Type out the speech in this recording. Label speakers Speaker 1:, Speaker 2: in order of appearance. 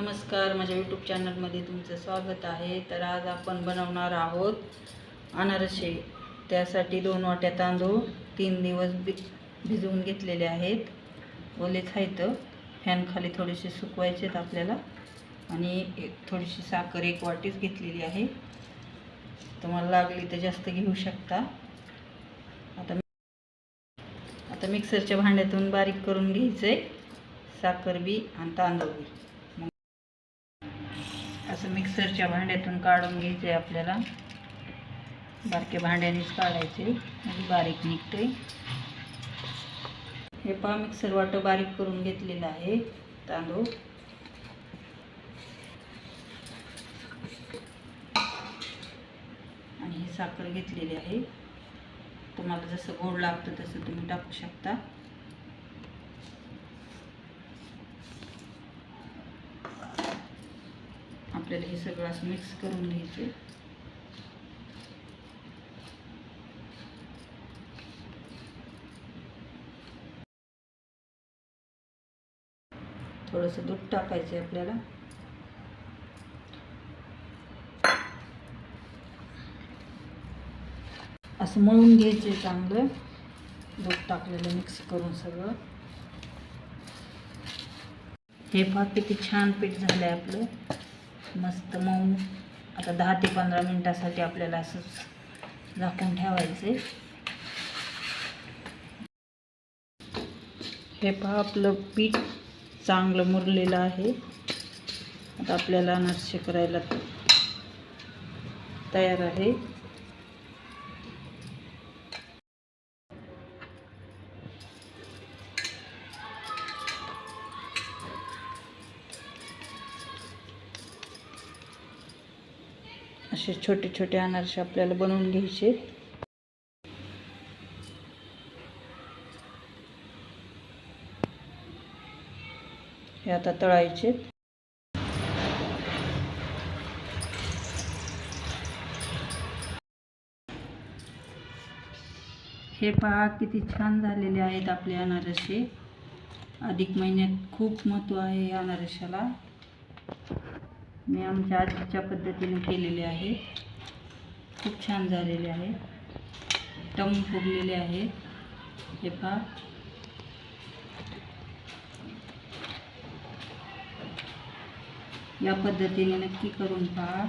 Speaker 1: नमस्कार, माझ्या यूट्यूब चॅनलमध्ये तुमचं स्वागत आहे। तर आज आपण बनवणार आहोत अनारसे। त्यासाठी 2 वाट्या तांदूळ 3 दिवस भिजवून घेतलेले आहेत। ओलेच आहेत, फॅन खाली थोडेसे सुकवायचे आहेत आपल्याला। आणि थोडीशी साखर 1 वाटीच घेतलेली आहे, तुम्हाला लागली तर जास्त घेऊ शकता। आता मिक्सरच्या भांड्यातून बारीक करून घ्यायचे साखर बी आणि तांदूळ बी। असं मिक्सरच्या भांड्यातून काढून घ्यायचे आपल्याला, बारक्या भांड्यानेच काढायचे म्हणजे बारीक निघते। हे पहा, मिक्सर वाट बारीक करून घेतलेला आहे तांदूळ। आणि ही साखर घेतलेली आहे, तुम्हाला जसं गोड लागतं तसं तुम्ही टाकू शकता। आपल्याला हे सगळं असं मिक्स करून घ्यायचे। थोडंसं दूध टाकायचे आपल्याला। असं मळून घ्यायचे चांगलं, दूध टाकलेलं मिक्स करून सगळं। हे पहा किती छान पीठ झालंय आपलं, मस्त मऊ। आता 10 ते 15 मिनिटासाठी आपल्याला असंच झाकून ठेवायचे। हे पहा, आपलं पीठ चांगलं मुरलेलं आहे। आता आपल्याला अनारसे करायला तयार आहे। असे छोटे छोटे अनारसे आपल्याला बनवून घ्यायचे। हे आता तळायचे। हे पहा किती छान झालेले आहेत आपले अनारसे। अधिक महिन्यात खूप महत्त्व आहे या अनारशाला। मी आमच्या आजीच्या पद्धतीने केलेले आहे, खूप छान झालेले आहे, टम फुगलेले आहे। हे पहा, या पद्धतीने नक्की करून पहा।